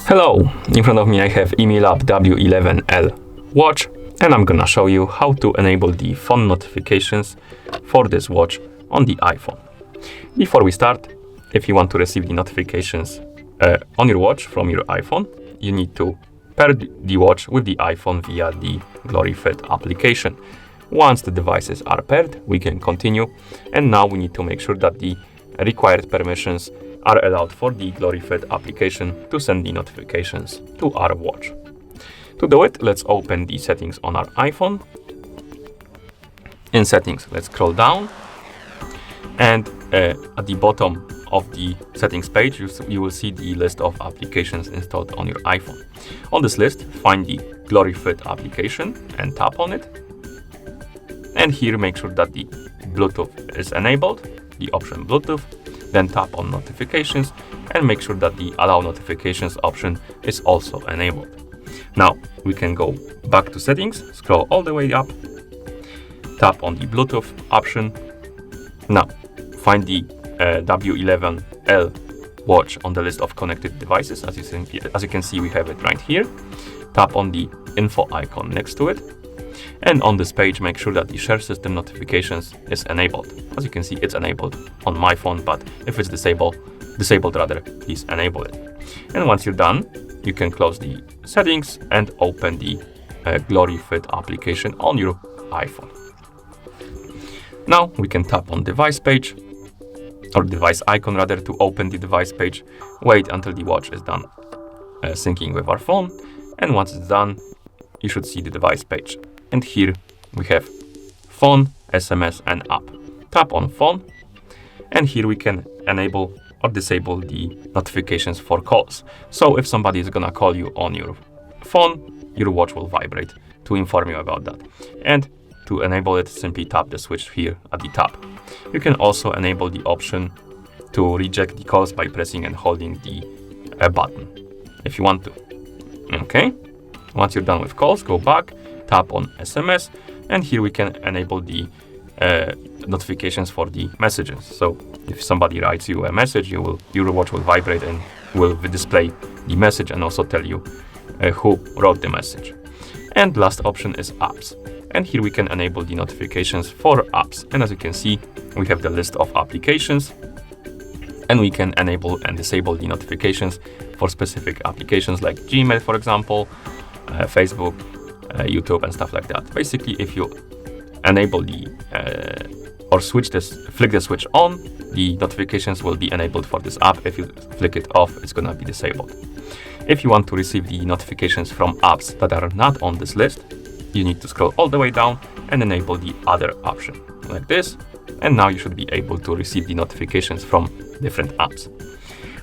Hello, in front of me I have Imilab W11L watch, and I'm gonna show you how to enable the phone notifications for this watch on the iPhone. Before we start, if you want to receive the notifications on your watch from your iPhone, you need to pair the watch with the iPhone via the GloryFit application. Once the devices are paired, we can continue, and now we need to make sure that the required permissions are allowed for the GloryFit application to send the notifications to our watch. To do it, let's open the settings on our iPhone. In settings, let's scroll down, and at the bottom of the settings page, you will see the list of applications installed on your iPhone. On this list, find the GloryFit application and tap on it. And here, make sure that the Bluetooth is enabled, the option Bluetooth. Then tap on notifications and make sure that the allow notifications option is also enabled. Now we can go back to settings, scroll all the way up, tap on the Bluetooth option. Now find the W11L watch on the list of connected devices. As you can see, we have it right here. Tap on the info icon next to it. And on this page, make sure that the share system notifications is enabled. As you can see, it's enabled on my phone, but if it's disabled rather, please enable it. And once you're done, you can close the settings and open the GloryFit application on your iPhone. Now we can tap on device page, or device icon rather, to open the device page. Wait until the watch is done syncing with our phone. And once it's done, you should see the device page. And here we have phone, SMS, and app. Tap on phone, and here we can enable or disable the notifications for calls. So if somebody is gonna call you on your phone, your watch will vibrate to inform you about that. And to enable it, simply tap the switch here at the top. You can also enable the option to reject the calls by pressing and holding the button if you want to. Okay, once you're done with calls, go back, tap on SMS, and here we can enable the notifications for the messages. So if somebody writes you a message, your watch will vibrate and will display the message and also tell you who wrote the message. And last option is apps. And here we can enable the notifications for apps. And as you can see, we have the list of applications, and we can enable and disable the notifications for specific applications like Gmail, for example, Facebook, YouTube, and stuff like that. Basically, if you enable the or flick the switch on, the notifications will be enabled for this app. If you flick it off, it's gonna be disabled. If you want to receive the notifications from apps that are not on this list, you need to scroll all the way down and enable the other option like this. And now you should be able to receive the notifications from different apps.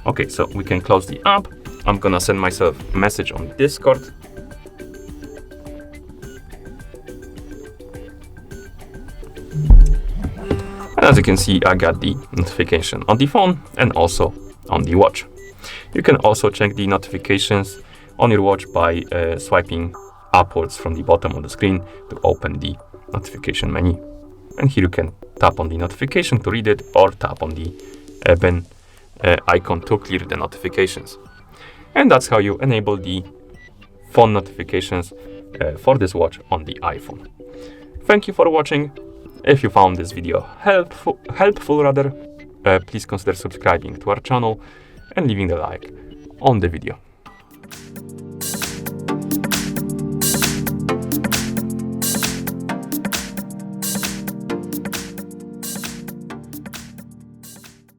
Okay, so we can close the app. I'm gonna send myself a message on Discord. And as you can see, I got the notification on the phone and also on the watch. You can also check the notifications on your watch by swiping upwards from the bottom of the screen to open the notification menu. And here you can tap on the notification to read it, or tap on the bin icon to clear the notifications. And that's how you enable the phone notifications for this watch on the iPhone. Thank you for watching. If you found this video helpful, please consider subscribing to our channel and leaving a like on the video.